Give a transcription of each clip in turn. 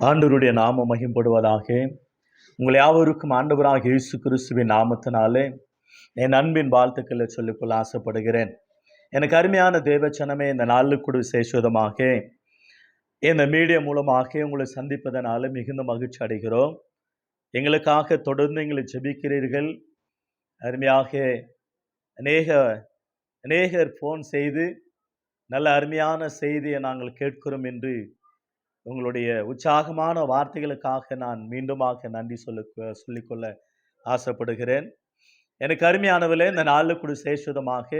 ஆண்டவருடைய நாமம் மகிம்படுவதாக. உங்கள் யாவருக்கும் ஆண்டவராக இயேசு கிறிஸ்துவின் நாமத்தினாலே என் அன்பின் வாழ்த்துக்களை சொல்லிக்கொள்ள ஆசைப்படுகிறேன். எனக்கு அருமையான தேவச்சனமே, இந்த நாளில் கூட விசேஷமாக இந்த மீடியா மூலமாக உங்களை சந்திப்பதனால மிகுந்த மகிழ்ச்சி அடைகிறோம். எங்களுக்காக தொடர்ந்து எங்களை ஜெபிக்கிறீர்கள். அருமையாக அநேக அநேகர் ஃபோன் செய்து நல்ல அருமையான செய்தியை நாங்கள் கேட்கிறோம் என்று உங்களுடைய உற்சாகமான வார்த்தைகளுக்காக நான் மீண்டுமாக நன்றி சொல்லிக்கொள்ள ஆசைப்படுகிறேன். எனக்கு அருமையானவர்களே, இந்த நாளில் கூட சேஷமாக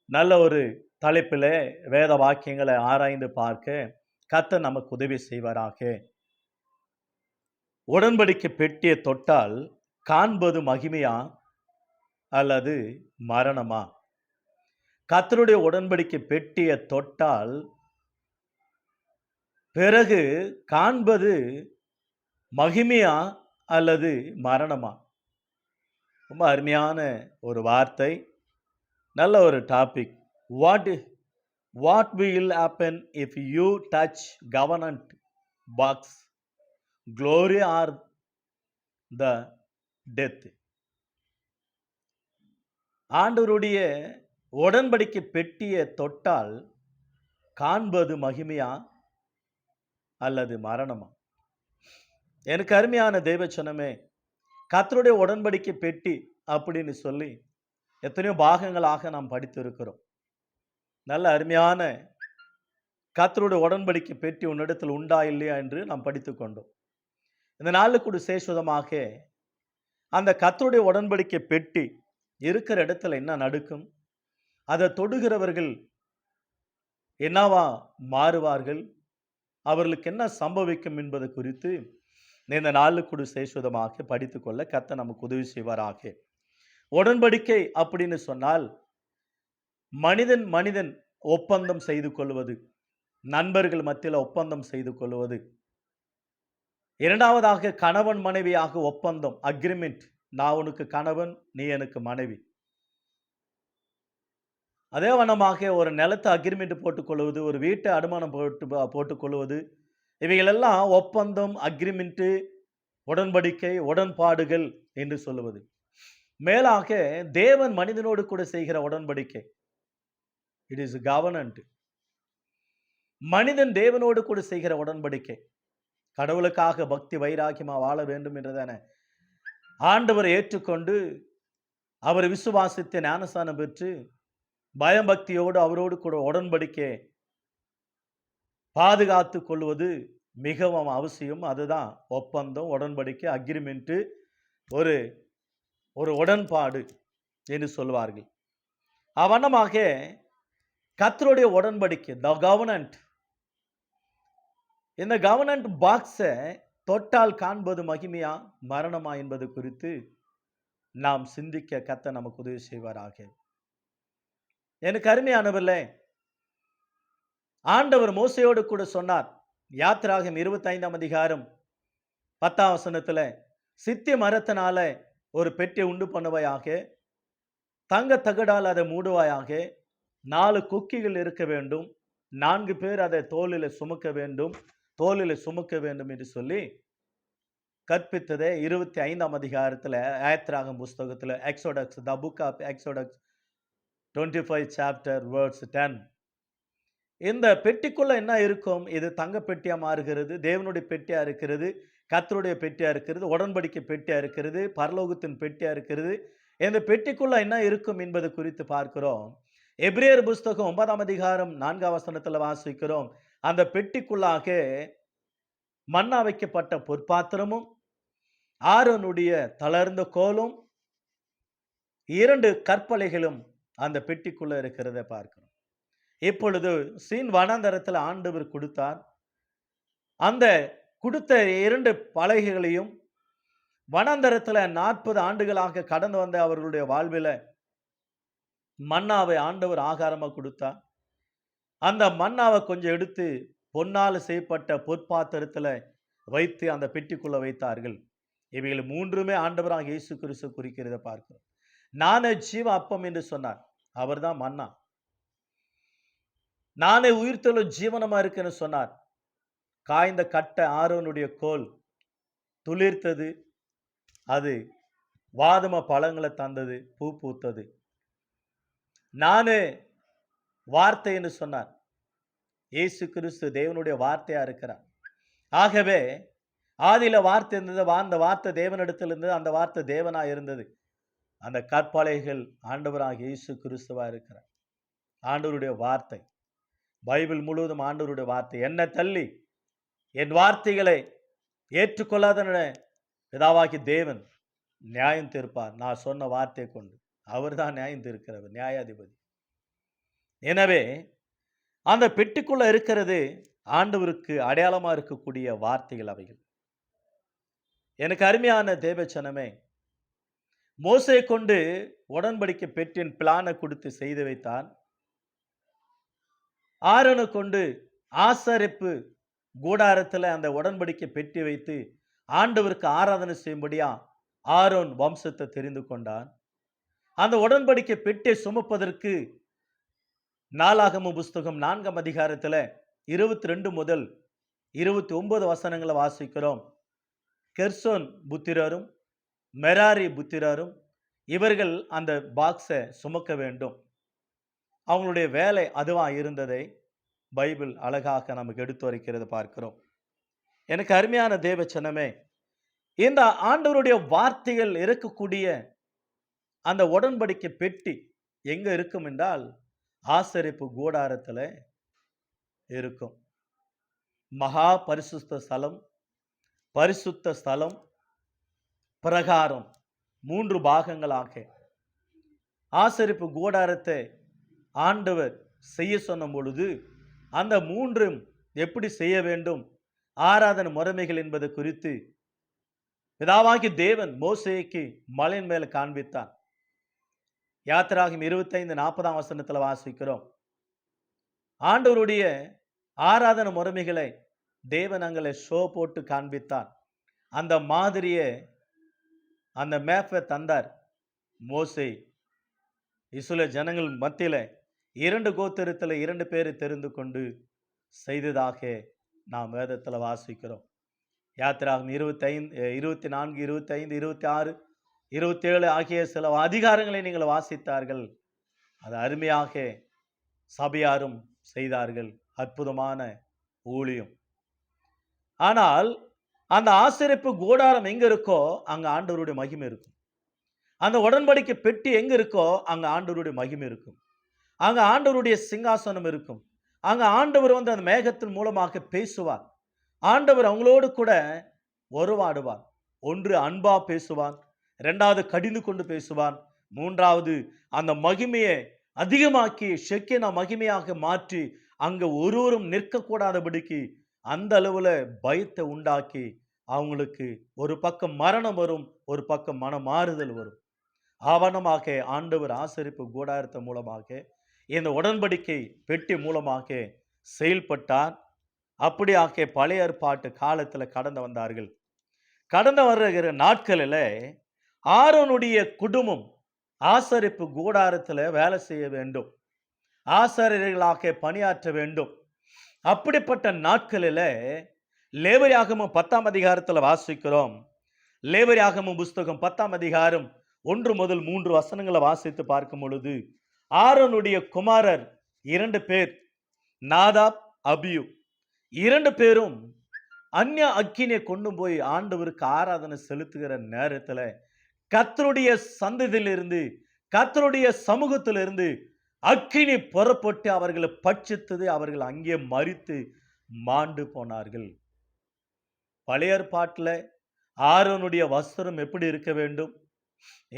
நல்ல ஒரு தலைப்பில் வேத வாக்கியங்களை ஆராய்ந்து பார்க்க கர்த்தர் நமக்கு உதவி செய்வாராக. உடன்படிக்கை பெட்டியை தொட்டால் காண்பது மகிமையா அல்லது மரணமா? கர்த்தருடைய உடன்படிக்கை பெட்டியை தொட்டால் பிறகு காண்பது மகிமையா அல்லது மரணமா? ரொம்ப அருமையான ஒரு வார்த்தை, நல்ல ஒரு topic. What will happen if you touch covenant box, glory or the death? ஆண்டவருடைய உடன்படிக்கை பெட்டியை தொட்டால் காண்பது மகிமையா அல்லது மரணமா? எனக்கு அருமையான தேவச்சனமே, கர்த்தருடைய உடன்படிக்கை பெட்டி அப்படின்னு சொல்லி எத்தனையோ பாகங்களாக நாம் படித்திருக்கிறோம். நல்ல அருமையான கர்த்தருடைய உடன்படிக்கை பெட்டி உன்னிடத்தில் உண்டா இல்லையா என்று நாம் படித்து கொண்டோம். இந்த நாளில் கூட சேஷமாக அந்த கர்த்தருடைய உடன்படிக்கை பெட்டி இருக்கிற இடத்துல என்ன நடக்கும், அதை தொடுகிறவர்கள் என்னவா மாறுவார்கள், அவர்களுக்கு என்ன சம்பவிக்கும் என்பது குறித்து இந்த நாளில் கூட சேஷமாக படித்துக்கொள்ள கர்த்தர் நமக்கு உதவி செய்வாராக. உடன்படிக்கை அப்படின்னு சொன்னால் மனிதன் ஒப்பந்தம் செய்து கொள்வது, நண்பர்கள் மத்தியில் ஒப்பந்தம் செய்து கொள்வது. இரண்டாவதாக கணவன் மனைவியாக ஒப்பந்தம், அக்ரிமெண்ட். நான் உனக்கு கணவன், நீ எனக்கு மனைவி. அதே வண்ணமாக ஒரு நிலத்தை அக்ரிமெண்ட் போட்டுக்கொள்வது, ஒரு வீட்டை அடமானம் போட்டுக்கொள்வது, இவைகளெல்லாம் ஒப்பந்தம், அக்ரிமெண்ட்டு, உடன்படிக்கை, உடன்பாடுகள் என்று சொல்லுவது. மேலாக தேவன் மனிதனோடு கூட செய்கிற உடன்படிக்கை, இட் இஸ் கவர்னன்ட். மனிதன் தேவனோடு கூட செய்கிற உடன்படிக்கை, கடவுளுக்காக பக்தி வைராக்கியமா வாழ வேண்டும் என்றதான ஆண்டவரை ஏற்றுக்கொண்டு அவர் விசுவாசித்து ஞானஸ்நானம் பெற்று பயபக்தியோடு அவரோடு கூட உடன்படிக்கை பாதுகாத்து கொள்வது மிகவும் அவசியம். அதுதான் ஒப்பந்தம், உடன்படிக்கை, அக்ரிமெண்ட், ஒரு உடன்பாடு என்று சொல்வார்கள். அவனமாக கர்த்தருடைய உடன்படிக்கை, த கவர்னன்ட், இந்த கவர்னன்ட் பாக்ஸை தொட்டால் காண்பது மகிமையா மரணமா என்பது குறித்து நாம் சிந்திக்க கர்த்தர் நமக்கு உதவி செய்வாராக. எனக்கு அருமையானவர்களே, ஆண்டவர் மோசையோடு கூட சொன்னார். யாத்திராகமம் 25 அதிகாரம் 10 வசனத்துல, சித்தி மரத்தினால ஒரு பெட்டியை உண்டு பண்ணுவாயாக, தங்க தகடால் அதை மூடுவாயாக, 4 கொக்கிகள் இருக்க வேண்டும், 4 பேர் அதை தோளில் சுமக்க வேண்டும் என்று சொல்லி கற்பித்ததே 25 அதிகாரத்தில் யாத்திராகமம் புஸ்தகத்தில், Exodus, the book of Exodus 25 chapter words 10. இந்த பெட்டிக்குள்ள என்ன இருக்கும்? இது தங்க பெட்டியா மாறுகிறது, தேவனுடைய பெட்டியா இருக்கிறது, கர்த்தருடைய பெட்டியா இருக்கிறது, உடன்படிக்கை பெட்டியா இருக்கிறது, பரலோகத்தின் பெட்டியா இருக்கிறது. இந்த பெட்டிக்குள்ள என்ன இருக்கும் என்பது குறித்து பார்க்கிறோம். எபிரேயர் புஸ்தகம் 9 அதிகாரம் 4 வசனத்தில் வாசிக்கிறோம். அந்த பெட்டிக்குள்ளாக மன்னா வைக்கப்பட்ட பொற்பாத்திரமும், ஆரோனுடைய தளர்ந்த கோலும், 2 கற்பலைகளும் அந்த பெட்டிக்குள்ள இருக்கிறத பார்க்கிறோம். இப்பொழுது சீன் வனாந்தரத்தில் ஆண்டவர் கொடுத்தார். அந்த கொடுத்த 2 பலகைகளையும் வனாந்தரத்தில் 40 ஆண்டுகளாக கடந்து வந்த அவர்களுடைய வாழ்வில் மன்னாவை ஆண்டவர் ஆகாரமாக கொடுத்தார். அந்த மன்னாவை கொஞ்சம் எடுத்து பொன்னால் செய்யப்பட்ட பொற்பாத்திரத்தில் வைத்து அந்த பெட்டிக்குள்ள வைத்தார்கள். இவைகள் 3மே ஆண்டவராக இயேசு கிறிஸ்து குறிக்கிறத பார்க்கிறோம். நானே ஜீவ அப்பம் என்று சொன்னார், அவர்தான் மன்னா. நானே உயிர்த்தெழும் ஜீவனமா இருக்குன்னு சொன்னார், காய்ந்த கட்டை ஆரோனுடைய கோல் துளிர்த்தது, அது வாதும பழங்களை தந்தது, பூ பூத்தது. நானே வார்த்தைன்னு சொன்னார். இயேசு கிறிஸ்து தேவனுடைய வார்த்தையா இருக்கிறார். ஆகவே ஆதியில வார்த்தை இருந்தது, அந்த வார்த்தை தேவனிடத்தில் இருந்தது, அந்த வார்த்தை தேவனா இருந்தது. அந்த கற்பலைகள் ஆண்டவராகிய இயேசு கிறிஸ்துவா இருக்கிறார். ஆண்டவருடைய வார்த்தை, பைபிள் முழுவதும் ஆண்டவருடைய வார்த்தை. என்ன தள்ளி என் வார்த்தைகளை ஏற்றுக்கொள்ளாத பிதாவாகி தேவன் நியாயம் தீர்ப்பார். நான் சொன்ன வார்த்தையை கொண்டு அவர்தான் நியாயம் தீர்க்கிறவர், நியாயாதிபதி. எனவே அந்த பெட்டிக்குள்ள இருக்கிறது ஆண்டவருக்கு அடையாளமா இருக்கக்கூடிய வார்த்தைகள் அவைகள். எனக்கு அருமையான தேவச்சனமே, மோசே கொண்டு உடன்படிக்கை பெட்டின் பிளானை கொடுத்து செய்து வைத்தான். ஆரோனை கொண்டு ஆசரிப்பு கூடாரத்தில் அந்த உடன்படிக்கை பெட்டி வைத்து ஆண்டவருக்கு ஆராதனை செய்யும்படியா ஆரோன் வம்சத்தை தெரிந்து கொண்டான். அந்த உடன்படிக்கை பெட்டியை சுமப்பதற்கு நாளாகம புஸ்தகம் 4ஆம் அதிகாரத்தில் 22 முதல் 29 வசனங்களை வாசிக்கிறோம். கெர்சோன் புத்திரரும் மெராரி புத்திரரும் இவர்கள் அந்த பாக்ஸை சுமக்க வேண்டும். அவங்களுடைய வேலை அதுவா இருந்ததை பைபிள் அழகாக நமக்கு எடுத்துரைக்கிறது பார்க்கிறோம். எனக்கு அருமையான தேவச்சனமே, இந்த ஆண்டவருடைய வார்த்தைகள் இருக்கக்கூடிய அந்த உடன்படிக்கை பெட்டி எங்க இருக்கும் என்றால் ஆசரிப்பு கூடாரத்தில் இருக்கும். மகா பரிசுத்த ஸ்தலம், பரிசுத்த ஸ்தலம், பிரகாரம் 3 பாகங்களாக ஆசரிப்பு கூடாரத்தை ஆண்டவர் செய்ய சொன்ன பொழுது அந்த 3ம் எப்படி செய்ய வேண்டும், ஆராதனை முறைமைகள் என்பது குறித்து பிதாவாகி தேவன் மோசேக்கு மலையின் மேல காண்பித்தான். யாத்திராகமம் 25:40 வசனத்தில் வாசிக்கிறோம். ஆண்டவருடைய ஆராதனை முறைமைகளை தேவன் அங்களை ஷோ போட்டு காண்பித்தான். அந்த மாதிரியை, அந்த மேப்பை தந்தார் மோசே. இஸ்ரவேல் ஜனங்கள் மத்தியில் 2 கோத்திரத்தில் 2 பேரை தெரிந்து கொண்டு செய்ததாக நாம் வேதத்தில் வாசிக்கிறோம். யாத்திராகமம் 24, 25, 26, 27 ஆகிய சில அதிகாரங்களை நீங்கள் வாசித்தார்கள். அது அருமையாக சபையாரும் செய்தார்கள். அற்புதமான ஊழியம். ஆனால் அந்த ஆசரிப்பு கூடாரம் எங்க இருக்கோ அங்க ஆண்டவருடைய மகிமை இருக்கும். அந்த உடன்படிக்கை பெட்டி எங்க இருக்கோ அங்க ஆண்டவருடைய மகிமை இருக்கும். அங்க ஆண்டவருடைய சிங்காசனம் இருக்கும். அங்க ஆண்டவர் வந்து அந்த மேகத்தின் மூலமாக பேசுவார். ஆண்டவர் அவங்களோடு கூட உறவாடுவார். ஒன்று அன்பா பேசுவான், 2வது கடிந்து கொண்டு பேசுவான், 3வது அந்த மகிமையை அதிகமாக்கி ஷெக்கேனா மகிமையாக மாற்றி அங்க ஒருவரும் நிற்கக்கூடாதபடிக்கு அந்த அளவுல பயத்தை உண்டாக்கி அவங்களுக்கு ஒரு பக்கம் மரணம் வரும், ஒரு பக்கம் மன மாறுதல் வரும். ஆவணமாக ஆண்டவர் ஆசரிப்பு கூடாரத்தின் மூலமாக இந்த உடன்படிக்கை பெட்டி மூலமாக செயல்பட்டார். அப்படியாக பழைய ஏற்பாட்டு காலத்தில் கடந்து வந்தார்கள். கடந்து வருகிற நாட்களில் ஆரோனுடைய குடும்பம் ஆசரிப்பு கூடாரத்தில் வேலை செய்ய வேண்டும், ஆசாரியர்களாக பணியாற்ற வேண்டும். அப்படிப்பட்ட நாட்களில் லேவியராகமம் 10ஆம் அதிகாரத்தில் வாசிக்கிறோம். லேவியராகமம் புஸ்தகம் 10ஆம் அதிகாரம் 1 முதல் 3 வசனங்களை வாசித்து பார்க்கும் பொழுது ஆரோனுடைய குமாரர் 2 பேர், நாதாப், அபியூ, 2 பேரும் அந்நிய அக்கினியை கொண்டு போய் ஆண்டவருக்கு ஆராதனை செலுத்துகிற நேரத்தில் கர்த்தருடைய சந்ததியிலிருந்து, கர்த்தருடைய சமூகத்திலிருந்து அக்கினி புறப்பட்டு அவர்களை பட்சித்தது. அவர்கள் அங்கே மரித்து மாண்டு போனார்கள். பழைய ஏற்பாட்டில் ஆரோனுடைய வஸ்திரம் எப்படி இருக்க வேண்டும்,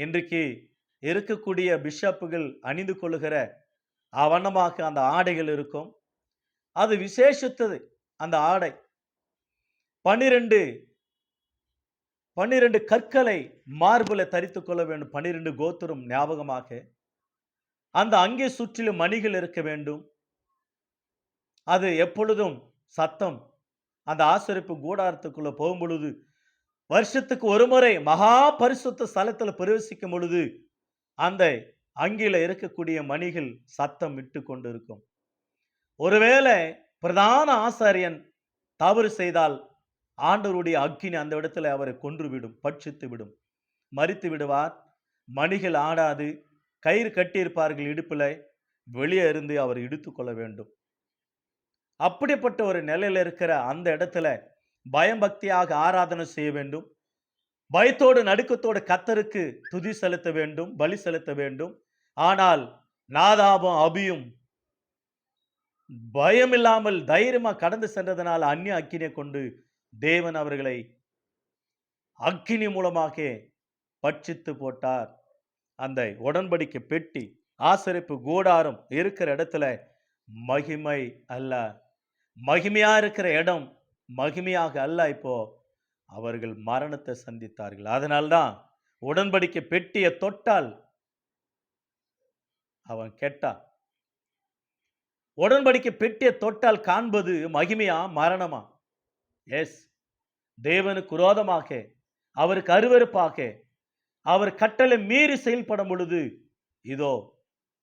இன்றைக்கு இருக்கக்கூடிய பிஷப்புகள் அணிந்து கொள்ளுகிற அவனமாக அந்த ஆடைகள் இருக்கும். அது விசேஷித்தது. அந்த ஆடை 12 கற்களை மார்புல தரித்து கொள்ள வேண்டும். 12 கோத்திரம் ஞாபகமாக அந்த அங்கே சுற்றிலும் மணிகள் இருக்க வேண்டும். அது எப்பொழுதும் சத்தம் அந்த ஆசரிப்பு கூடாரத்துக்குள்ள போகும் பொழுது, வருஷத்துக்கு ஒரு முறை மகா பரிசுத்த ஸ்தலத்தில் பிரவேசிக்கும் பொழுது அந்த அங்கில இருக்கக்கூடிய மணிகள் சத்தம் விட்டு கொண்டு இருக்கும். ஒருவேளை பிரதான ஆசாரியன் தவறு செய்தால் ஆண்டவருடைய அக்கினி அந்த இடத்துல அவரை கொன்றுவிடும், பட்சித்து விடும், மரித்து விடுவார். மணிகள் ஆடாது, கயிறு கட்டியிருப்பார்கள் இடுப்புல, வெளியே இருந்து அவர் இடித்துக் கொள்ள வேண்டும். அப்படிப்பட்ட ஒரு நிலையில இருக்கிற அந்த இடத்துல பயம் பக்தியாக ஆராதனை செய்ய வேண்டும். பயத்தோடு நடுக்கத்தோடு கர்த்தருக்கு துதி செலுத்த வேண்டும், பலி செலுத்த வேண்டும். ஆனால் நாதாபும் அபியும் பயமில்லாமல் தைரியமா கடந்து சென்றதனால் அந்நிய அக்கினியை கொண்டு தேவன் அவர்களை அக்கினி மூலமாக பட்சித்து போட்டார். அந்த உடன்படிக்கை பெட்டி, ஆசரிப்பு கூடாரம் இருக்கிற இடத்துல மகிமை அல்ல, மகிமையா இருக்கிற இடம் மகிமையாக அல்ல. இப்போ அவர்கள் மரணத்தை சந்தித்தார்கள். அதனால்தான் உடன்படிக்கை பெட்டியை தொட்டால் அவன் கெட்டான். உடன்படிக்கை பெட்டியை தொட்டால் காண்பது மகிமையா மரணமா? எஸ், தேவனுக்கு விரோதமாக, அவருக்கு அருவருப்பாக, அவர் கட்டளை மீறி செயல்படும் பொழுது இதோ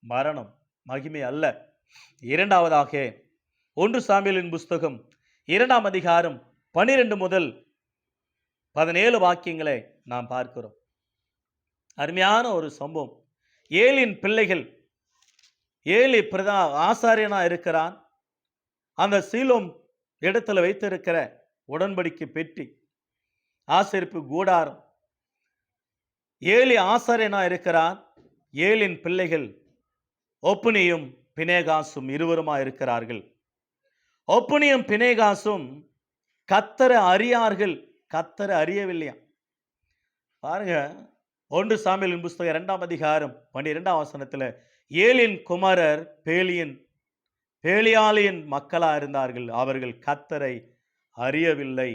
மரணம், மகிமை அல்ல. இரண்டாவதாக 1 சாமுவேலின் புஸ்தகம் 2ஆம் அதிகாரம் 12 முதல் 17 வாக்கியங்களை நாம் பார்க்கிறோம். அருமையான ஒரு சம்பவம். ஏலியின் பிள்ளைகள், ஏலி ஆசாரியனா இருக்கிறான். அந்த சீலோம் இடத்துல வைத்திருக்கிற உடன்படிக்கை பெட்டி, ஆசரிப்பு கூடாரம், ஏலி ஆசாரியனா இருக்கிறான். ஏலின் பிள்ளைகள் ஒப்னியும் பினேகாசும் இருவருமா இருக்கிறார்கள். ஒப்னியும் பினேகாசும் கர்த்தரை அறியார்கள், கர்த்தரை அறியவில்லையா. பாருங்க, 1 சாமுவேலின் புஸ்தகம் 2ஆம் அதிகாரம் 12ஆம் வசனத்துல ஏலின் குமாரர் பேலியாளின் மக்களா இருந்தார்கள், அவர்கள் கர்த்தரை அறியவில்லை.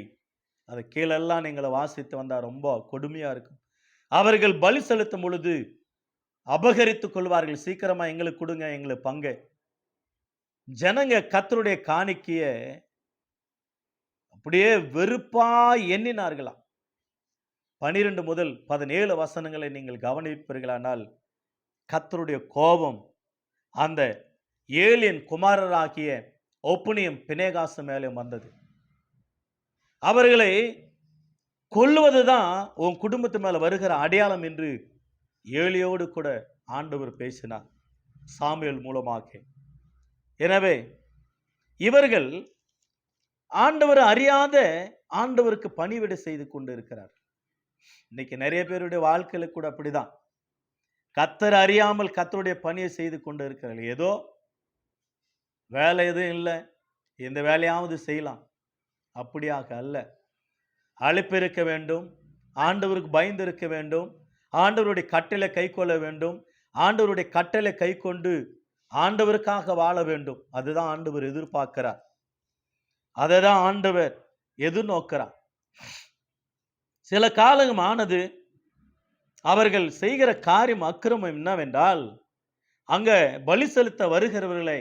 அது கீழெல்லாம் நீங்களை வாசித்து வந்தா ரொம்ப கொடுமையா இருக்கும். அவர்கள் பலி செலுத்தும் பொழுது அபகரித்துக் கொள்வார்கள். சீக்கிரமா எங்களுக்கு கொடுங்க, எங்களுக்கு பங்கு. ஜனங்க கர்த்தருடைய காணிக்கைய அப்படியே வெறுப்பா எண்ணினார்களாம். 12 முதல் 17 வசனங்களை நீங்கள் கவனிப்பீர்களானால் கர்த்தருடைய கோபம் அந்த ஏலியின் குமாரராகிய ஒப்னியும் பினேகாசு மேலே வந்தது. அவர்களை கொல்லுவதுதான் உன் குடும்பத்து மேல வருகிற அடையாளம் என்று ஏலியோடு கூட ஆண்டவர் பேசினார் சாமுவேல் மூலமாக. எனவே இவர்கள் ஆண்டவர் அறியாத ஆண்டவருக்கு பணிவிடை செய்து கொண்டு இருக்கிறார். இன்னைக்கு நிறைய பேருடைய வாழ்க்கையில கூட அப்படிதான். கர்த்தர் அறியாமல் கர்த்தருடைய பணியை செய்து கொண்டு இருக்கிறார்கள். ஏதோ வேலை எதுவும் இல்லை, எந்த வேலையாவது செய்யலாம், அப்படியாக அல்ல. அழைப்பு இருக்க வேண்டும், ஆண்டவருக்கு பயந்து இருக்க வேண்டும், ஆண்டவருடைய கட்டளை கை கொள்ள வேண்டும், ஆண்டவருடைய கட்டளை கை கொண்டு ஆண்டவருக்காக வாழ வேண்டும். அதுதான் ஆண்டவர் எதிர்பார்க்கிறார், அதை தான் ஆண்டவர் எதிர்நோக்கிறார். சில காலம் ஆனது, அவர்கள் செய்கிற காரியம் அக்கிரமம் என்னவென்றால், அங்க பலி செலுத்த வருகிறவர்களை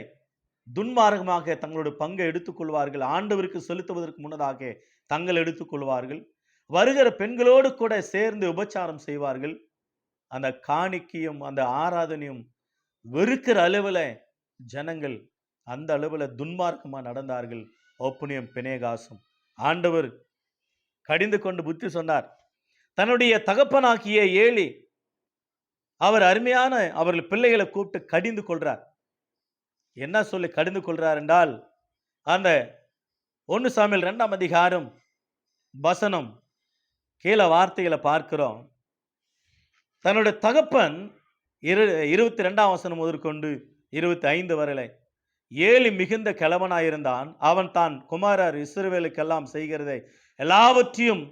துன்மார்க்கமாக தங்களுடைய பங்கை எடுத்துக்கொள்வார்கள். ஆண்டவருக்கு செலுத்துவதற்கு முன்னதாக தங்கள் எடுத்துக்கொள்வார்கள். வருகிற பெண்களோடு கூட சேர்ந்து உபச்சாரம் செய்வார்கள். அந்த காணிக்கையும் அந்த ஆராதனையும் வெறுக்கிற அளவில் ஜனங்கள் அந்த அளவில் துன்மார்க்கமா நடந்தார்கள். ஒப்னியும் பினேகாசும். ஆண்டவர் கடிந்து கொண்டு புத்தி சொன்னார். தன்னுடைய தகப்பனாகிய ஏலி அவர் அருமையான அவர்கள் பிள்ளைகளை கூப்பிட்டு கடிந்து கொள்றார். என்ன சொல்லி கடிந்து கொள்றார் என்றால், அந்த 1 சாமுவேல் 2ஆம் அதிகாரம் வசனம் கீழே வார்த்தைகளை பார்க்கிறோம். தன்னுடைய தகப்பன் 22ஆம் வசனம் முதற்கொண்டு 25 வரையில ஏலி மிகுந்த கிழவனாயிருந்தான். அவன் தான் குமாரர் இஸ்ரவேலுக்கெல்லாம் செய்கிறதை எல்லாவற்றையும்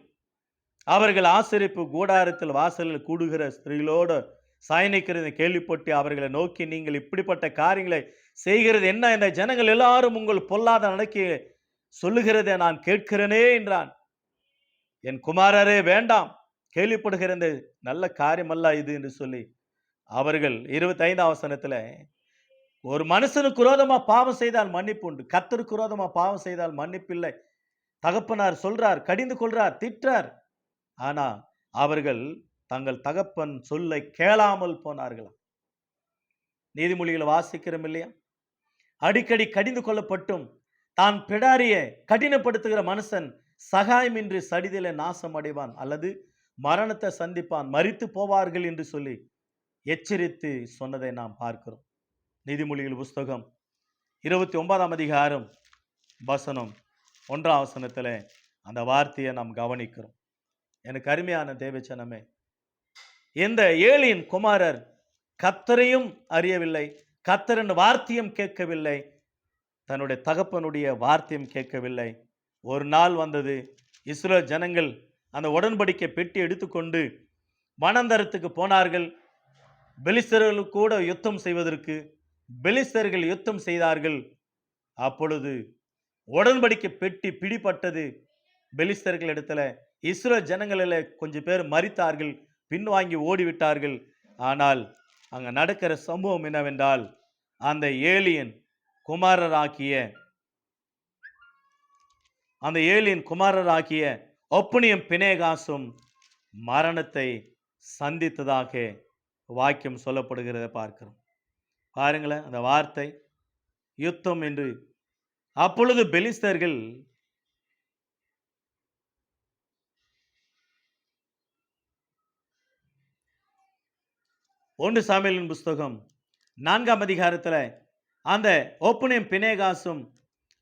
அவர்கள் ஆசரிப்பு கூடாரத்தில் வாசலில் கூடுகிற ஸ்திரீகளோடு சாயனிக்கிறதை கேள்விப்பட்டு அவர்களை நோக்கி, நீங்கள் இப்படிப்பட்ட காரியங்களை செய்கிறது என்ன? இந்த ஜனங்கள் எல்லாரும் உங்கள் பொல்லாத நடக்கி சொல்லுகிறதை நான் கேட்கிறேனே என்றான். என் குமாரரே வேண்டாம், கேள்விப்படுகிற இந்த நல்ல காரியமல்ல இது என்று சொல்லி அவர்கள் 25ஆம் வசனத்துல, ஒரு மனுஷனுக்கு விரோதமா பாவம் செய்தால் மன்னிப்பு உண்டு, கர்த்தருக்கு விரோதமா பாவம் செய்தால் மன்னிப்பில்லை. தகப்பனார் சொல்றார், கடிந்து கொள்றார், திட்டார். ஆனா அவர்கள் தங்கள் தகப்பன் சொல்லை கேளாமல் போனார்களாம். நீதிமொழிகளை வாசிக்கிறோம் இல்லையா? அடிக்கடி கடிந்து கொள்ளப்பட்டும் தான் பிடாரிய கடினப்படுத்துகிற மனுஷன் சகாயமின்றி சடிதில நாசம் அடைவான் அல்லது மரணத்தை சந்திப்பான், மரித்து போவார்கள் என்று சொல்லி எச்சரித்து சொன்னதை நாம் பார்க்கிறோம். நீதிமொழிகள் புஸ்தகம் 29ஆம் அதிகாரம் வசனம் 1ஆம் வசனத்தில் அந்த வார்த்தையை நாம் கவனிக்கிறோம். எனக்கு அருமையான தேவச்சனமே, இந்த ஏலியின் குமாரர் கர்த்தரையும் அறியவில்லை, கர்த்தரின் வார்த்தையும் கேட்கவில்லை, தன்னுடைய தகப்பனுடைய வார்த்தையும் கேட்கவில்லை. ஒரு நாள் வந்தது, இஸ்ரவேல் ஜனங்கள் அந்த உடன்படிக்கை பெட்டி எடுத்துக்கொண்டு வனாந்தரத்துக்கு போனார்கள். பெலிஸ்தர்கள் கூட யுத்தம் செய்வதற்கு பெலிஸ்தர்கள் யுத்தம் செய்தார்கள். அப்பொழுது உடன்படிக்கை பெட்டி பிடிபட்டது பெலிஸ்தர்கள் இடத்துல. இஸ்ரவேல் ஜனங்களில் கொஞ்சம் பேர் மரித்தார்கள், பின்வாங்கி ஓடிவிட்டார்கள். ஆனால் அங்கே நடக்கிற சம்பவம் என்னவென்றால், அந்த ஏலியன் குமாரராகிய ஒப்னியும் பினேகாசும் மரணத்தை சந்தித்ததாக வாக்கியம் சொல்லப்படுகிறத பார்க்கிறோம். பாருங்களேன் அந்த வார்த்தை, யுத்தம் என்று. அப்பொழுது பெலிஸ்தர்கள் 1 சாமுவேலின் புஸ்தகம் 4ஆம் அதிகாரத்தில் அந்த ஒப்னியும் பினேகாசும்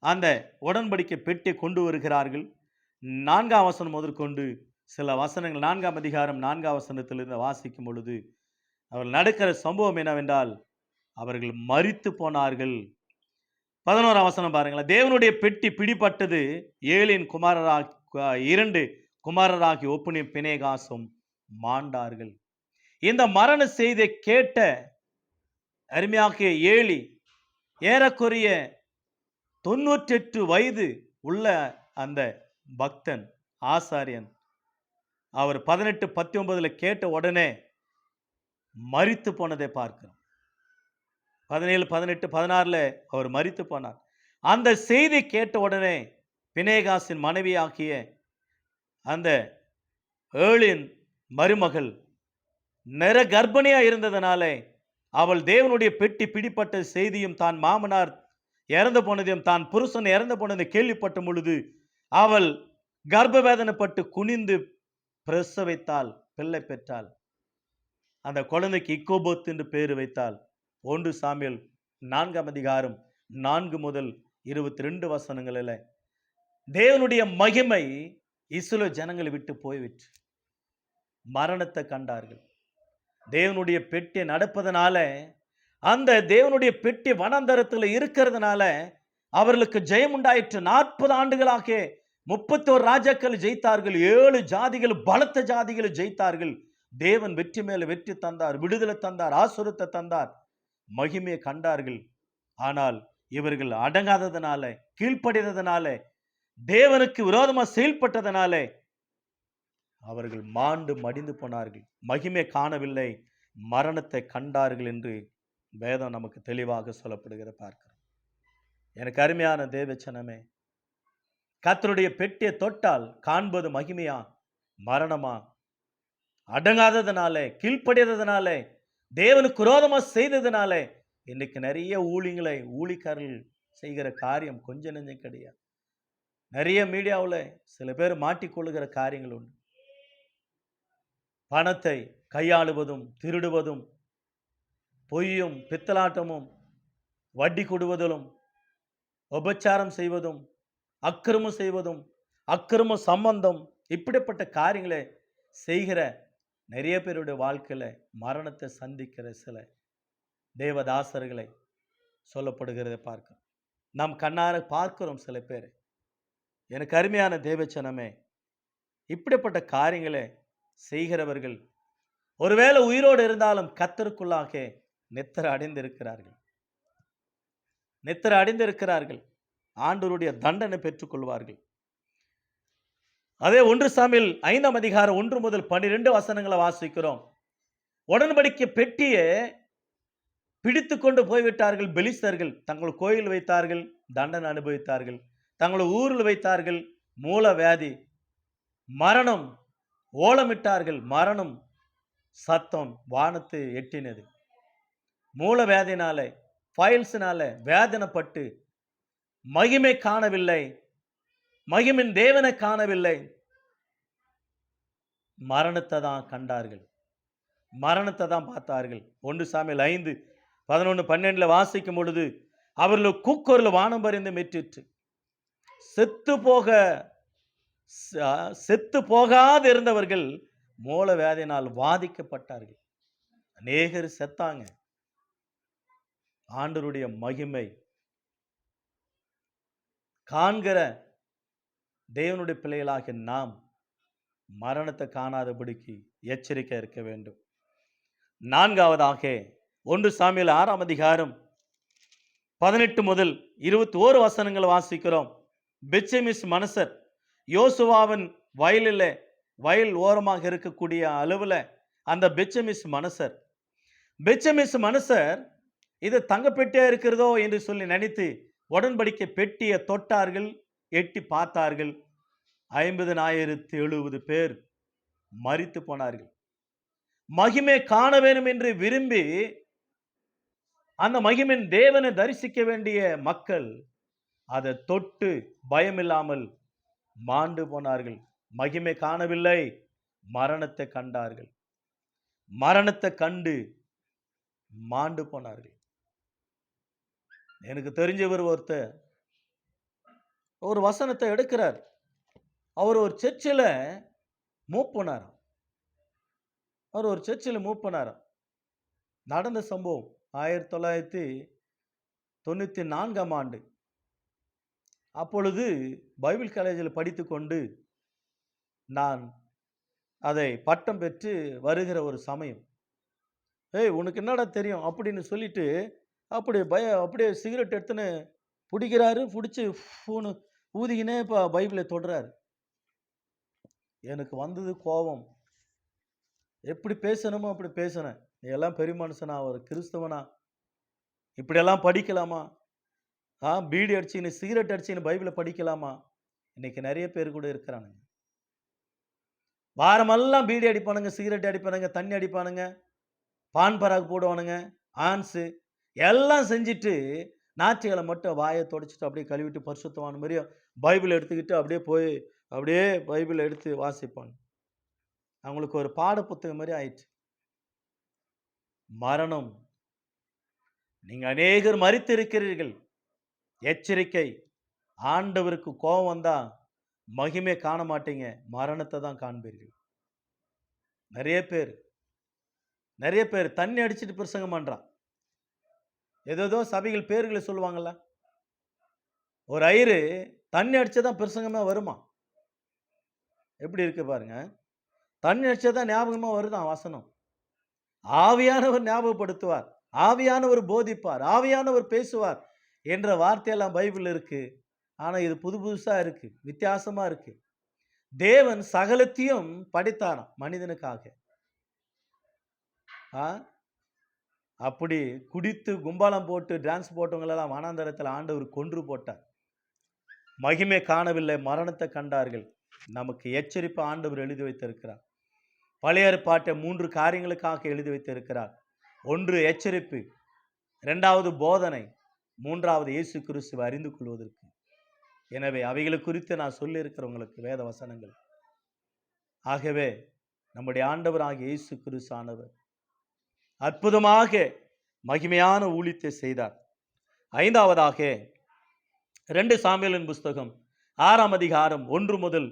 அந்த உடன்படிக்கை பெட்டி கொண்டு வருகிறார்கள். 4ஆம் வசனம் முதற்கொண்டு சில வசனங்கள் 4ஆம் அதிகாரம் 4ஆம் வசனத்திலிருந்து வாசிக்கும் பொழுது அவர் நடக்கிற சம்பவம் என்னவென்றால், அவர்கள் மரித்து போனார்கள். 11ஆம் வசனம் பாருங்களேன். தேவனுடைய பெட்டி பிடிபட்டது, ஏலியின் இரண்டு குமாரராகி ஒப்னியும் பினேகாசும் மாண்டார்கள். இந்த மரண செய்தியை கேட்ட அருமையாகிய ஏலி ஏறக்குறைய 98 வயது உள்ள அந்த பக்தன் ஆசாரியன். அவர் 18, 19 கேட்ட உடனே மரித்து போனதை பார்க்கிறோம். 17, 18, 16 அவர் மரித்து போனார். அந்த செய்தி கேட்ட உடனே பினேகாசின் மனைவியாகிய அந்த ஏலியின் மருமகள் நிற கர்ப்பிணியா இருந்ததனாலே அவள் தேவனுடைய பெட்டி பிடிப்பட்ட செய்தியும் தான் மாமனார் இறந்து போனதையும் தான் புருஷன் இறந்து போனதை கேள்விப்பட்ட பொழுது அவள் கர்ப்பவேதனைப்பட்டு குனிந்து பிரசவித்தாள், பிள்ளை பெற்றாள். அந்த குழந்தைக்கு இக்கோபோத் என்று பேர் வைத்தாள். 1 சாமுவேல் 4ஆம் அதிகாரம் 4 முதல் 22 வசனங்களில் தேவனுடைய மகிமை இஸ்ரவேல் ஜனங்களை விட்டு போய்விட்டு மரணத்தை கண்டார்கள். தேவனுடைய பெட்டி நடப்பதனால, அந்த தேவனுடைய பெட்டி வனாந்தரத்தில் இருக்கிறதுனால அவர்களுக்கு ஜெயம் உண்டாயிற்று. 40 ஆண்டுகளாக 31 ராஜாக்கள் ஜெயித்தார்கள், 7 ஜாதிகள் பலத்த ஜாதிகள் ஜெயித்தார்கள். தேவன் வெற்றி மேல வெற்றி தந்தார், விடுதலை தந்தார், ஆசீர்வாதத்தை தந்தார், மகிமையை கண்டார்கள். ஆனால் இவர்கள் அடங்காததனால, கீழ்ப்படியாததனால, தேவனுக்கு விரோதமாக செயல்பட்டதனால அவர்கள் மாண்டு மடிந்து போனார்கள், மகிமை காணவில்லை, மரணத்தை கண்டார்கள் என்று வேதம் நமக்கு தெளிவாக சொல்லப்படுகிற பார்க்கிறோம். எனக்கு அருமையான தேவச்சனமே, கர்த்தருடைய பெட்டியை தொட்டால் காண்பது மகிமையா மரணமா? அடங்காததுனால, கீழ்ப்படியாததுனால, தேவனுக்கு விரோதமா செய்ததுனால இன்னைக்கு நிறைய ஊழிக்காரர்கள் செய்கிற காரியம் கொஞ்சம் நெஞ்சம் கிடையாது. நிறைய மீடியாவில் சில பேர் மாட்டிக்கொள்ளுகிற காரியங்கள் உண்டு. பணத்தை கையாளுவதும், திருடுவதும், பொய்யும் பித்தலாட்டமும், வட்டி கொடுவதும், உபச்சாரம் செய்வதும், அக்கிரமம் செய்வதும், அக்கிரம சம்பந்தம், இப்படிப்பட்ட காரியங்களை செய்கிற நிறைய பேருடைய வாழ்க்கையில் மரணத்தை சந்திக்கிற சில தேவதாசர்களை சொல்லப்படுகிறத பார்க்கிறோம். நாம் கண்ணார பார்க்கிறோம் சில பேர். எனக்கு அருமையான தேவச்சனமே, இப்படிப்பட்ட காரியங்களை செய்கிறவர்கள் ஒருவேளை உயிரோடு இருந்தாலும் கர்த்தருக்குள்ளாக நித்திரை அடைந்திருக்கிறார்கள், ஆண்டவருடைய தண்டனை பெற்றுக்கொள்வார்கள். அதே 1 சாமுவேல் 5ஆம் அதிகாரம் 1 முதல் 12 வசனங்களை வாசிக்கிறோம். உடன்படிக்கை பெட்டியை பிடித்து கொண்டு போய்விட்டார்கள் பெலிஸ்தர்கள். தங்கள் கோயில் வைத்தார்கள், தண்டனை அனுபவித்தார்கள். தங்கள் ஊரில் வைத்தார்கள், மூல வியாதி, மரணம் ஓலமிட்டார்கள், மரணம் சத்தம் வானத்தை எட்டினது. மூல வியாதினால, ஃபைல்ஸ்னால வேதனைப்பட்டு மகிமை காணவில்லை, மகிமின் தேவனை காணவில்லை, மரணத்தை தான் கண்டார்கள், மரணத்தை தான் பார்த்தார்கள். 1 சாமுவேல் 5:11-12 வாசிக்கும் பொழுது, அவர்கள் கூக்குரல் வானம் பரிந்து மெற்றிற்று. செத்து போகாது இருந்தவர்கள் மூல வியாதியினால் வாதிக்கப்பட்டார்கள். அநேகர் செத்தாங்க. ஆண்டவருடைய மகிமை காண்கிற தேவனுடைய பிள்ளைகளாகிய நாம் மரணத்தை காணாதபடிக்கு எச்சரிக்கை இருக்க வேண்டும். 4வதாக 1 சாமுவேல் 6:18 முதல் 21 வசனங்கள் வாசிக்கிறோம். பெத்ஷெமிஸ் மனுஷர் யோசுவாவின் வயல் ஓரமாக இருக்கக்கூடிய அளவில் அந்த பெத்ஷெமிஸ் மனுஷர் இது தங்கப்பெட்டியா இருக்கிறதோ என்று சொல்லி நினைத்து உடன்படிக்கை பெட்டியை தொட்டார்கள், எட்டி பார்த்தார்கள். 50,070 பேர் மரித்து போனார்கள். மகிமை காண வேண்டும் என்று விரும்பி அந்த மகிமின் தேவனை தரிசிக்க வேண்டிய மக்கள் அதை தொட்டு பயமில்லாமல் மாண்டு போனார்கள். மகிமை காணவில்லை, மரணத்தை கண்டார்கள். மரணத்தை கண்டு மாண்டு போனார்கள். எனக்கு தெரிஞ்சவர் ஒருத்தர் ஒரு வசனத்தை எடுக்கிறார். அவர் ஒரு சர்ச்சில் மூவ் பண்ணாராம். நடந்த சம்பவம் 1994ஆம் ஆண்டு. அப்பொழுது பைபிள் காலேஜில் படித்து கொண்டு நான் அதை பட்டம் பெற்று வருகிற ஒரு சமயம். உனக்கு என்னடா தெரியும் அப்படின்னு சொல்லிட்டு அப்படியே சிகரெட் எடுத்துன்னு பிடிக்கிறாரு. பிடிச்சி ஃபோனு ஊதிக்கினே இப்போ பைபிளை தொடுறாரு. எனக்கு வந்தது கோபம். எப்படி பேசணுமோ அப்படி பேசினேன். நீ எல்லாம் பெரிய மனுஷனா, ஒரு கிறிஸ்தவனா, இப்படியெல்லாம் படிக்கலாமா? பீடி அடிச்சின்னு சிகரெட் அடிச்சின்னு பைபிளை படிக்கலாமா? இன்னைக்கு நிறைய பேர் கூட இருக்கிறானுங்க. வாரமெல்லாம் பீடி அடிப்பானுங்க, சிகரெட் அடிப்பானுங்க, தண்ணி அடிப்பானுங்க, பான் பராக் போடுவானுங்க, ஆன்ஸு எல்லாம் செஞ்சுட்டு ஞாயிற்றுக்கிழமை மட்டும் வாயை தொடச்சிட்டு அப்படியே கழுவிட்டு பரிசுத்தமான மாதிரியும் பைபிள் எடுத்துக்கிட்டு அப்படியே பைபிளை எடுத்து வாசிப்பாங்க. அவங்களுக்கு ஒரு பாட புத்தகம் மாதிரி ஆயிடுச்சு. மரணம். நீங்க அநேகர் மரித்து இருக்கிறீர்கள். எச்சரிக்கை. ஆண்டவருக்கு கோபம் வந்தா மகிமை காண மாட்டீங்க, மரணத்தை தான் காண்பீர்கள். நிறைய பேர் தண்ணி அடிச்சுட்டு பிரசங்கம் பண்றான். ஏதோ சபைகள் பேர்களை சொல்லுவாங்கல்ல. ஒரு ஐயரு தண்ணி அடிச்சதான் பிரசங்கமா வருமா? எப்படி இருக்கு பாருங்க. தண்ணி அடிச்சதான் ஞாபகமா வருதான் வசனம். ஆவியானவர் ஞாபகப்படுத்துவார், ஆவியானவர் போதிப்பார், ஆவியானவர் பேசுவார் என்ற வார்த்தையெல்லாம் பைபிள் இருக்கு. ஆனா இது புதுசா இருக்கு, வித்தியாசமா இருக்கு. தேவன் சகலத்தையும் படைத்தாராம் மனிதனுக்காக. அப்படி குடித்து கும்பாலம் போட்டு டான்ஸ் போட்டவங்களெல்லாம் வனாந்தரத்தில் ஆண்டவர் கொன்று போட்டார். மகிமை காணவில்லை, மரணத்தை கண்டார்கள். நமக்கு எச்சரிப்பு ஆண்டவர் எழுதி வைத்திருக்கிறார். பழைய ஏற்பாட்டை 3 காரியங்களுக்காக எழுதி வைத்திருக்கிறார். 1 எச்சரிப்பு, 2வது போதனை, 3வது இயேசு கிறிஸ்துவை அறிந்து கொள்வதற்கு. எனவே அவைகளை குறித்து நான் சொல்லியிருக்கிறவங்களுக்கு வேத வசனங்கள். ஆகவே நம்முடைய ஆண்டவராகிய இயேசு கிறிஸ்துவானவர் அற்புதமாக மகிமையான ஊழியத்தை செய்தார். 5வதாக 2 சாமுவேலின் புஸ்தகம் 6ஆம் அதிகாரம் 1 முதல்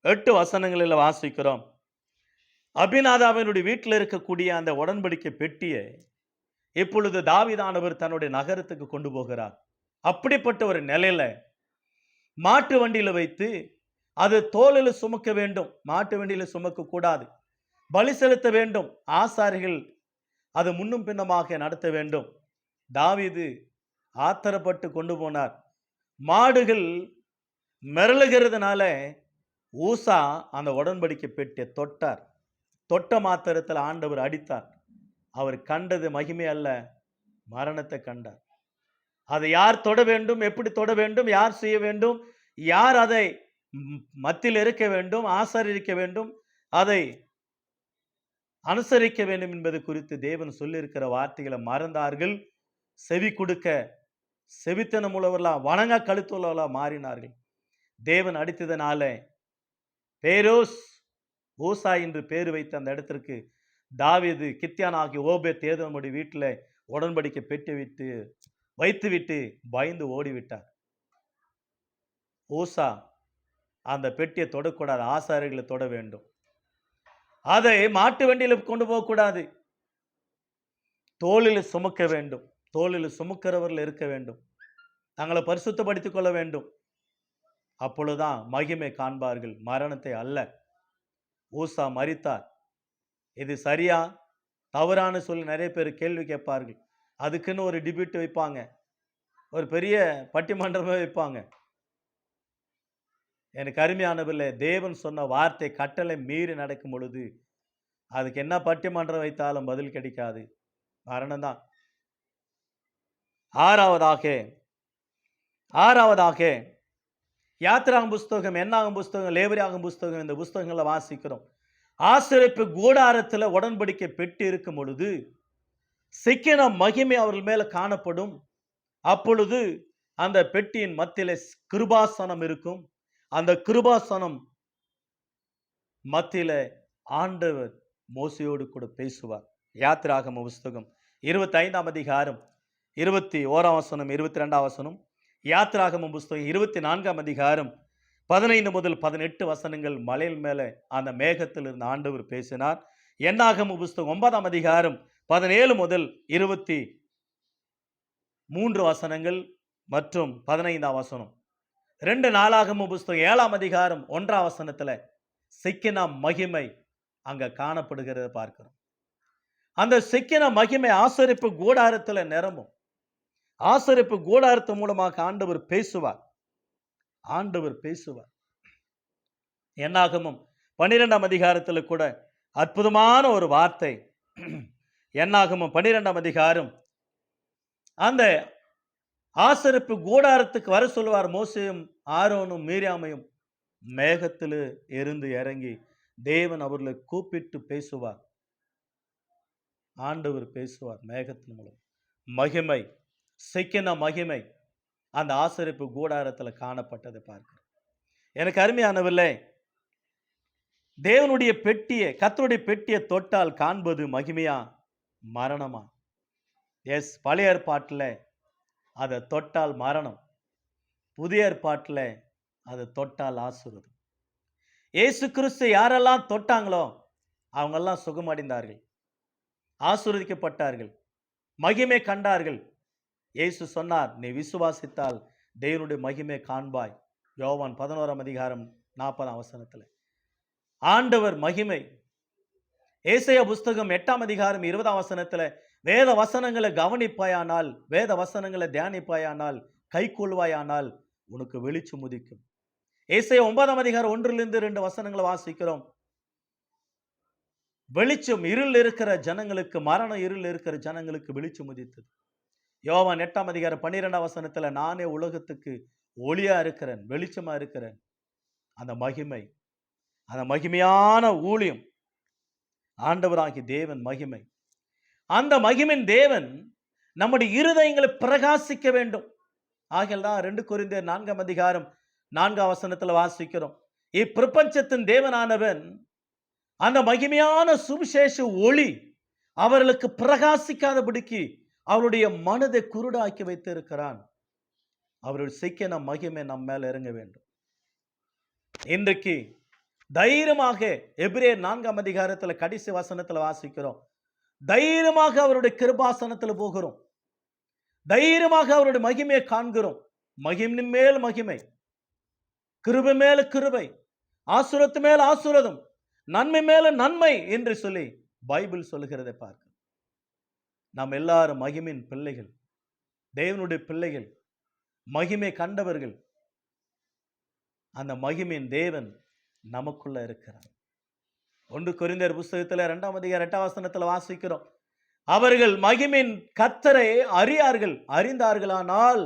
8 வசனங்களில் வாசிக்கிறோம். அபிநாதாவினுடைய வீட்டில் இருக்கக்கூடிய அந்த உடன்படிக்கை பெட்டியை இப்பொழுது தாவீதானவர் தன்னுடைய நகரத்துக்கு கொண்டு போகிறார். அப்படிப்பட்ட ஒரு நிலையில மாட்டு வண்டியில வைத்து அது தோளில் சுமக்க வேண்டும். மாட்டு வண்டியில சுமக்க கூடாது, பலி செலுத்த வேண்டும். ஆசாரிகள் அது முன்னும் பின்னமாக நடத்த வேண்டும். தாவீது ஆத்திரப்பட்டு கொண்டு போனார். மாடுகள் மிரளுகிறதுனால ஊசா அந்த உடன்படிக்கை பெட்டியை தொட்டார். தொட்ட மாத்திரத்தில் ஆண்டவர் அடித்தார். அவர் கண்டது மகிமை அல்ல, மரணத்தை கண்டார். அதை யார் தொட வேண்டும், எப்படி தொட வேண்டும், யார் செய்ய வேண்டும், யார் அதை மத்தியில் இருக்க வேண்டும், ஆசரிக்க வேண்டும், அதை அனுசரிக்க வேண்டும் என்பது குறித்து தேவன் சொல்லியிருக்கிற வார்த்தைகளை மறந்தார்கள். செவி கொடுக்க செவித்தனம் உள்ளவர்களா, வணங்கா கழுத்துள்ளவர்களா மாறினார்கள். தேவன் அடித்ததனால பேரோஸ், ஊசா என்று பேர் வைத்த அந்த இடத்திற்கு தாவீது கித்தியான் ஆகிய ஓபேத் ஏதோமுடைய வீட்டில் உடன்படிக்கை பெட்டி வைத்துவிட்டு பயந்து ஓடிவிட்டார். ஊசா அந்த பெட்டியை தொடக்கூடாது, ஆசாரிகளை தொட வேண்டும். அதை மாட்டு வண்டியில கொண்டு போகக்கூடாது, தோளில் சுமக்க வேண்டும். தோளில் சுமக்கிறவர்கள் இருக்க வேண்டும், தங்களை பரிசுத்தப்படுத்திக் கொள்ள வேண்டும். அப்பொழுதுதான் மகிமை காண்பார்கள், மரணத்தை அல்ல. ஊசா மரித்தார். இது சரியா தவறான்னு சொல்லி நிறைய பேர் கேள்வி கேட்பார்கள். அதுக்குன்னு ஒரு டிபேட் வைப்பாங்க, ஒரு பெரிய பட்டிமன்றமே வைப்பாங்க. எனக்கு அருமையானவில்லை, தேவன் சொன்ன வார்த்தை கட்டளை மீறி நடக்கும் பொழுது அதுக்கு என்ன பட்டிமன்றம் வைத்தாலும் பதில் கிடைக்காது, மரணம் தான். ஆறாவதாக யாத்திராகும் புஸ்தகம், என்னாகும் புஸ்தகம், லேவியராகும் புஸ்தகம், இந்த புஸ்தகங்களை வாசிக்கிறோம். ஆசரிப்பு கூடாரத்தில் உடன்படிக்கை பெட்டி இருக்கும் பொழுது சிக்கின மகிமை அவர்கள் மேல காணப்படும். அப்பொழுது அந்த பெட்டியின் மத்தியிலே கிருபாசனம் இருக்கும். அந்த கிருபாசனம் மத்தியில ஆண்டவர் மோசையோடு கூட பேசுவார். யாத்திராகம புஸ்தகம் 25ஆம் அதிகாரம் 21ஆம் வசனம் 22ஆம் வசனம், யாத்திராகம புஸ்தகம் 24ஆம் அதிகாரம் 15 முதல் 18 வசனங்கள் மலையில் மேலே அந்த மேகத்தில் இருந்து ஆண்டவர் பேசினார். என்னாகம புஸ்தகம் 9ஆம் அதிகாரம் 17 முதல் 23 வசனங்கள் மற்றும் 15ஆம் வசனம். 2 நாளாகம புஸ்தகம் 7ஆம் அதிகாரம் 1ஆம் வசனத்தில் சிக்கின மகிமை அங்க காணப்படுகிறத பார்க்கிறோம். அந்த சிக்கின மகிமை ஆசரிப்பு கூடாரத்தில் நிரம்பும். ஆசரிப்பு கூடாரத்து மூலமாக ஆண்டவர் பேசுவார். என்னாகமும் 12ஆம் அதிகாரத்தில் கூட அற்புதமான ஒரு வார்த்தை. என்னாகமும் 12ஆம் அதிகாரம் அந்த ஆசரிப்பு கூடாரத்துக்கு வர சொல்லுவார். மோசேயும் ஆரோனும் மீரியாமையும் மேகத்தில் இருந்து இறங்கி தேவன் அவர்களை கூப்பிட்டு பேசுவார். ஆண்டவர் பேசுவார் மேகத்தின் மூலம். மகிமை, சிக்கின மகிமை அந்த ஆசரிப்பு கூடாரத்தில் காணப்பட்டதை பார்க்கிறோம். எனக்கு அருமையானவில்லை, தேவனுடைய பெட்டியை, கர்த்தருடைய பெட்டியை தொட்டால் காண்பது மகிமையா மரணமா? எஸ், பழைய ஏற்பாட்டில் அதை தொட்டால் மரணம், புதிய ஏற்பாட்டில் அதை தொட்டால் ஆசீர்வாதம். இயேசு கிறிஸ்து யாரெல்லாம் தொட்டாங்களோ அவங்கெல்லாம் சுகமடைந்தார்கள், ஆசீர்வதிக்கப்பட்டார்கள், மகிமை கண்டார்கள். இயேசு சொன்னார், நீ விசுவாசித்தால் தேவனுடைய மகிமை காண்பாய். யோவான் 11ஆம் அதிகாரம் 40ஆம் வசனத்தில் ஆண்டவர் மகிமை. ஏசாயா புஸ்தகம் 8ஆம் அதிகாரம் 20ஆம் வசனத்தில் வேத வசனங்களை கவனிப்பாயானால், வேத வசனங்களை தியானிப்பாயானால், கை கொள்வாயானால் உனக்கு வெளிச்சம் உதிக்கும். ஏசாயா 9ஆம் அதிகாரம் 1லிருந்து 2 வசனங்களை வாசிக்கிறோம். வெளிச்சம் இருள் இருக்கிற ஜனங்களுக்கு, மரண இருள் இருக்கிற ஜனங்களுக்கு வெளிச்சம் உதித்தது. யோவான் 8ஆம் அதிகாரம் 12ஆம் வசனத்தில் நானே உலகத்துக்கு ஒளியா இருக்கிறேன், வெளிச்சமா இருக்கிறேன். அந்த மகிமை, அந்த மகிமையான ஊழியம், ஆண்டவராகிய தேவன் மகிமை. அந்த மகிமின் தேவன் நம்முடைய இருதயங்களை பிரகாசிக்க வேண்டும். ஆகையால் தான் 2 கொரிந்தியர் 4ஆம் அதிகாரம் 4ஆம் வசனத்தில் வாசிக்கிறோம், இப்பிரபஞ்சத்தின் தேவனானவன் அந்த மகிமையான சுவிசேஷ ஒளி அவர்களுக்கு பிரகாசிக்காதபடிக்கு அவருடைய மனதை குருடாக்கி வைத்திருக்கிறான். அவருடைய சிக்கின மகிமை நம் மேல இறங்க வேண்டும். இன்றைக்கு தைரியமாக எபிரேயர் 4ஆம் அதிகாரத்தில் கடைசி வசனத்தில் வாசிக்கிறோம், தைரியமாக அவருடைய கிருபாசனத்தில் போகிறோம், தைரியமாக அவருடைய மகிமையை காண்கிறோம். மகிமை மேல் மகிமை, கிருபை மேல கிருபை, ஆசீர்வாதத்து மேல் ஆசீர்வாதம், நன்மை மேல நன்மை என்று சொல்லி பைபிள் சொல்லுகிறதை பார்க்க, நாம் எல்லாரும் மகிமையின் பிள்ளைகள், தேவனுடைய பிள்ளைகள், மகிமை கண்டவர்கள். அந்த மகிமையின் தேவன் நமக்குள்ள இருக்கிறார். 1 கொரிந்தியர் புஸ்தகத்தில் 2ஆம் அதிகாரம் 8ஆம் வசனத்தில் வாசிக்கிறோம், அவர்கள் மகிமையின் கர்த்தரை அறியார்கள், அறிந்தார்களானால்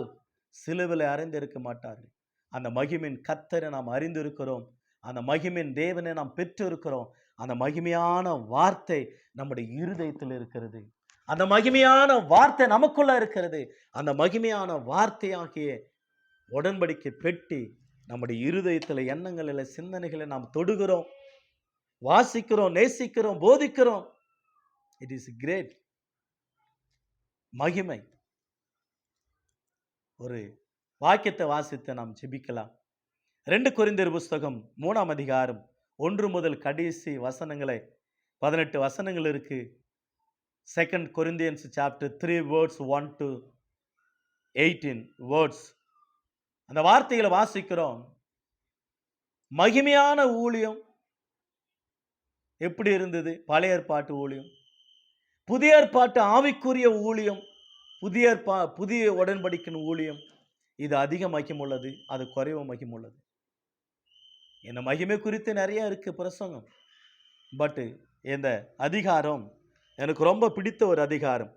சிலுவையில் அறிந்திருக்க மாட்டார்கள். அந்த மகிமையின் கர்த்தரை நாம் அறிந்திருக்கிறோம், அந்த மகிமையின் தேவனை நாம் பெற்று இருக்கிறோம். அந்த மகிமையான வார்த்தை நம்முடைய இருதயத்தில் இருக்கிறது. அந்த மகிமையான வார்த்தை நமக்குள்ள இருக்கிறது. அந்த மகிமையான வார்த்தையாகிய உடன்படிக்கை பெட்டி நம்முடைய இருதயத்தில், எண்ணங்களில், சிந்தனைகளை நாம் தொடுகிறோம், வாசிக்கிறோம், நேசிக்கிறோம், போதிக்கிறோம். It is great. மகிமை. ஒரு வாக்கியத்தை வாசித்து நாம் ஜெபிக்கலாம். 2 கொரிந்தியர் புஸ்தகம் 3ஆம் அதிகாரம் 1 முதல் கடைசி வசனங்களை 18 வசனங்கள் இருக்கு. 2 Corinthians chapter 3 words 1 to 18 words. அந்த வார்த்தைகளை வாசிக்கிறோம். மகிமையான ஊழியம் எப்படி இருந்தது? பழைய ஏற்பாட்டு ஊழியம், புதிய ஏற்பாட்டு ஆவிக்குரிய ஊழியம், புதிய உடன்படிக்கையின் ஊழியம். இது அதிக மகிமுள்ளது, அது குறைவு மகிமுள்ளது. இந்த மகிமை குறித்து நிறைய இருக்கு பிரசங்கம். பட் இந்த அதிகாரம் எனக்கு ரொம்ப பிடித்த ஒரு அதிகாரம்.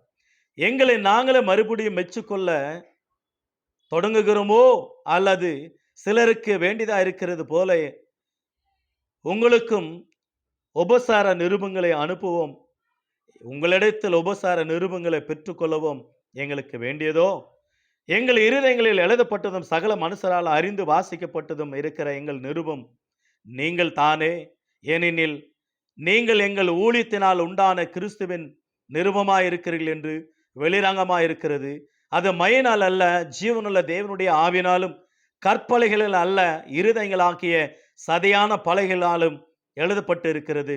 எங்களை நாங்களே மறுபடியும் மெச்சுக்கொள்ள தொடங்குகிறோமோ, அல்லது சிலருக்கு வேண்டியதா இருக்கிறது போல உங்களுக்கும் உபசார நிருபங்களை அனுப்புவோம், உங்களிடத்தில் உபசார நிருபங்களை பெற்றுக்கொள்ளவும் எங்களுக்கு வேண்டியதோ? எங்கள் இருதயங்களில் எழுதப்பட்டதும் சகல மனுஷரால் அறிந்து வாசிக்கப்பட்டதும் இருக்கிற எங்கள் நிருபம் நீங்கள் தானே. ஏனெனில் நீங்கள் எங்கள் ஊழியத்தினால் உண்டான கிறிஸ்துவின் நிருபமாயிருக்கிறீர்கள் என்று வெளிரங்கமாயிருக்கிறது. அது மையினால் அல்ல, ஜீவனுள்ள தேவனுடைய ஆவினாலும் கற்பலைகளில் அல்ல, இருதயங்களாகிய சதையான பலகைகளாலும் எழுதப்பட்டு இருக்கிறது.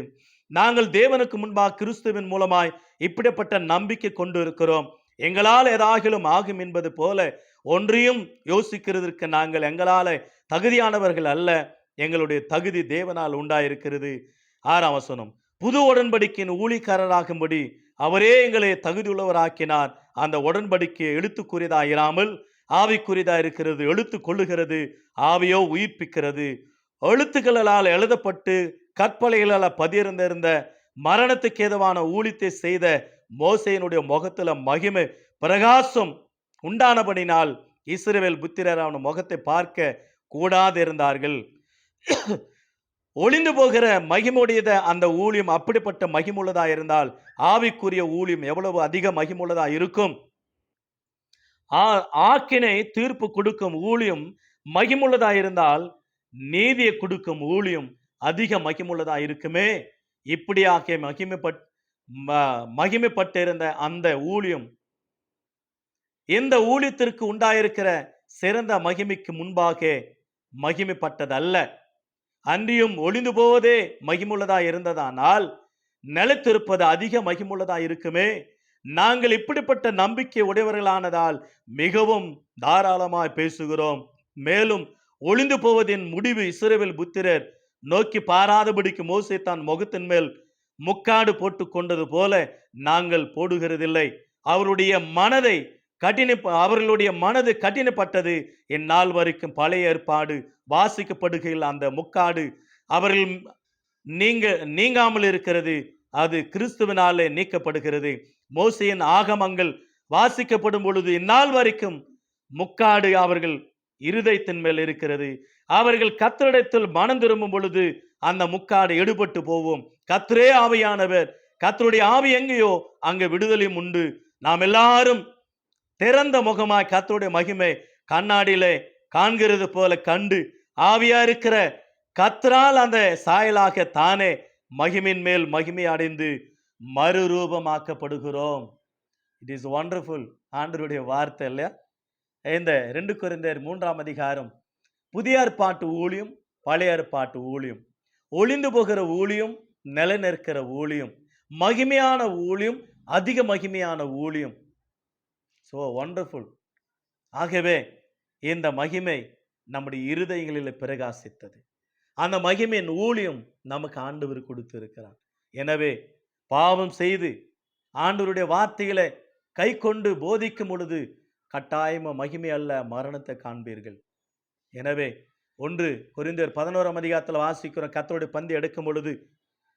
நாங்கள் தேவனுக்கு முன்பாக கிறிஸ்துவின் மூலமாய் இப்படிப்பட்ட நம்பிக்கை கொண்டு இருக்கிறோம். எங்களால் ஏதாகிலும் ஆகும் என்பது போல ஒன்றையும் யோசிக்கிறதற்கு நாங்கள் எங்களால் தகுதியானவர்கள் அல்ல, எங்களுடைய தகுதி தேவனால் உண்டாயிருக்கிறது. 6ஆம் வசனம். புது உடன்படிக்கையின் ஊழியக்காரராகும்படி அவரே எங்களை தகுதியுள்ளவராக்கினார். அந்த உடன்படிக்கை எழுத்துக்குரியதாயிராமல் ஆவிக்குரியதா இருக்கிறது. எழுத்து கொள்ளுகிறது, ஆவியோ உயிர்ப்பிக்கிறது. எழுத்துக்களால் எழுதப்பட்டு கற்பலைகளால் பதியிருந்திருந்த மரணத்துக்கு ஏதுவான ஊழியத்தை செய்த மோசேயினுடைய முகத்துல மகிமை பிரகாசம் உண்டானபடினால் இஸ்ரவேல் புத்திரர் அவன் முகத்தை பார்க்க கூடாதிருந்தார்கள். ஒளிந்து போகிற மகிமுடையத அந்த ஊழியம் அப்படிப்பட்ட மகிமுள்ளதா இருந்தால் ஆவிக்குரிய ஊழியம் எவ்வளவு அதிக மகிமுள்ளதா இருக்கும். ஆக்கினை தீர்ப்பு கொடுக்கும் ஊழியம் மகிமுள்ளதா இருந்தால் நீதியை கொடுக்கும் ஊழியம் அதிக மகிமுள்ளதா இருக்குமே. இப்படியாக மகிமைப்பட்டிருந்த அந்த ஊழியம் இந்த ஊழியத்திற்கு உண்டாயிருக்கிற சிறந்த மகிமைக்கு முன்பாக மகிமைப்பட்டதல்ல. அன்றியும் ஒளிந்து போவதே மகிமுள்ளதா இருந்ததானால் நிலைத்திருப்பது அதிக மகிமுள்ளதா இருக்குமே. நாங்கள் இப்படிப்பட்ட நம்பிக்கை உடையவர்களானதால் மிகவும் தாராளமாய் பேசுகிறோம். மேலும் ஒளிந்து போவதின் முடிவு இஸ்ரவேல் புத்திரர் நோக்கி பாராதபடிக்கு மோசே தான் முகத்தின் மேல் முக்காடு போட்டு கொண்டது போல நாங்கள் போடுகிறதில்லை. அவர்களுடைய மனது கடினப்பட்டது. இந்நாள் வரைக்கும் பழைய ஏற்பாடு வாசிக்கப்படுகையில் அந்த முக்காடு அவர்கள் நீங்காமல் இருக்கிறது. அது கிறிஸ்துவினாலே நீக்கப்படுகிறது. மோசேயின் ஆகமங்கள் வாசிக்கப்படும் பொழுது இந்நாள் வரைக்கும் முக்காடு அவர்கள் இருதயத்தின் மேல் இருக்கிறது. அவர்கள் கர்த்தரிடத்தில் மனம் திரும்பும் பொழுது அந்த முக்காடு எடுபட்டு போவோம். கர்த்தரே ஆவியானவர், கர்த்தருடைய ஆவி எங்கேயோ அங்கே விடுதலையும் உண்டு. நாம் எல்லாரும் திறந்த முகமாய் கர்த்தருடைய மகிமை கண்ணாடியிலே காண்கிறது போல கண்டு ஆவியா இருக்கிற கர்த்தரால் அந்த சாயலாக தானே மகிமின் மேல் மகிமை அடைந்து மறுரூபமாக்கப்படுகிறோம். It is wonderful. ஆண்டவருடைய வார்த்தை இல்லையா? இந்த 2 கொரிந்தியர் 3ஆம் அதிகாரம் புதிய ஏற்பாட்டு ஊழியம், பழைய ஏற்பாட்டு ஊழியம், ஒளிந்து போகிற ஊழியம், நிலை நிற்கிற ஊழியம், மகிமையான ஊழியம், அதிக மகிமையான ஊழியம். So wonderful. ஆகவே இந்த மகிமை நம்முடைய இருதயங்களில் பிரகாசித்தது. அந்த மகிமையின் ஊழியம் நமக்கு ஆண்டவர் கொடுத்து இருக்கிறார். எனவே பாவம் செய்து ஆண்டவருடைய வார்த்தைகளை கை கொண்டு போதிக்கும் பொழுது கட்டாயமா மகிமை அல்ல, மரணத்தை காண்பீர்கள். எனவே 1 கொரிந்தியர் 11ஆம் அதிகாரத்தில் வாசிக்கிறோம், கர்த்தருடைய பந்தி எடுக்கும் பொழுது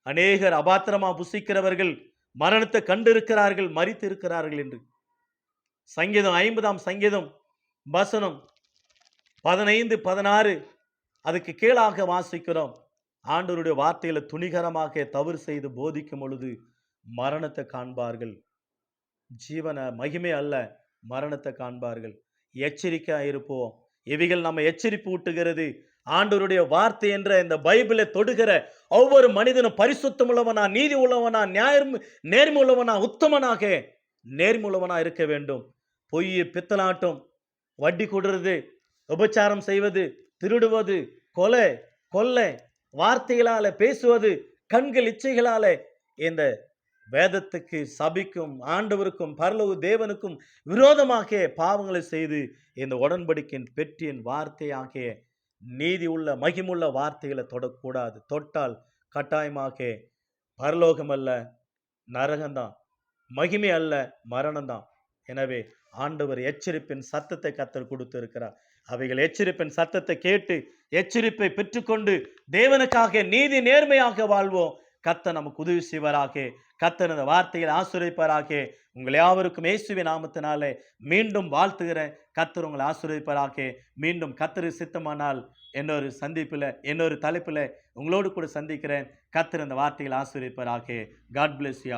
அநேகர் அபாத்திரமா புசிக்கிறவர்கள் மரணத்தை கண்டிருக்கிறார்கள், மரித்து இருக்கிறார்கள் என்று. சங்கீதம் 50ஆம் சங்கீதம் வசனம் 15, 16 அதுக்கு கீழாக வாசிக்கிறோம். ஆண்டவருடைய வார்த்தையில துணிகரமாக தவறு செய்து போதிக்கும் பொழுது மரணத்தை காண்பார்கள். ஜீவன மகிமை அல்ல, மரணத்தை காண்பார்கள். எச்சரிக்கையா இருப்போம். இவைகள் நம்ம எச்சரிப்பு ஊட்டுகிறது. ஆண்டவருடைய வார்த்தை என்ற இந்த பைபிளை தொடுகிற ஒவ்வொரு மனிதனும் பரிசுத்தம் உள்ளவனா, நீதி உள்ளவனா, நியாயம் நேர்மை உள்ளவனா, உத்தமனாக நேர்மை உள்ளவனா இருக்க வேண்டும். பொய், பித்தலாட்டம், வட்டி கொடுறது, உபச்சாரம் செய்வது, திருடுவது, கொலை, கொள்ளை, வார்த்தைகளால பேசுவது, கண்கள் இச்சைகளால இந்த வேதத்துக்கு, சபைக்கும், ஆண்டவருக்கும், பரலோக தேவனுக்கும் விரோதமாக பாவங்களை செய்து இந்த உடன்படிக்கையின் பெற்றியின் வார்த்தையாகிய நீதி உள்ள மகிமுள்ள வார்த்தைகளை தொடக்கூடாது. தொட்டால் கட்டாயமாக பரலோகம் அல்ல, நரகம்தான். மகிமை அல்ல, மரணம்தான். எனவே ஆண்டவர் எச்சரிப்பின் சத்தத்தை கர்த்தர் கொடுத்திருக்கிறார். அவைகள் எச்சரிப்பின் சத்தத்தை கேட்டு எச்சரிப்பை பெற்றுக்கொண்டு தேவனுக்காக நீதி நேர்மையாக வாழ்வோம். கர்த்தர் நமக்கு உதவி செய்வாராக. கர்த்தர் இந்த வார்த்தையில் ஆசீர்வதிப்பாராக. உங்கள் யாவருக்கும் இயேசுவின் நாமத்தினாலே மீண்டும் வாழ்த்துகிறேன். கர்த்தர் உங்களை ஆசீர்வதிப்பாராக. மீண்டும் கர்த்தருக்கு சித்தமானால் இன்னொரு தலைப்பில் உங்களோடு கூட சந்திக்கிறேன். கர்த்தர் இந்த வார்த்தையில் ஆசீர்வதிப்பாராக. God bless you.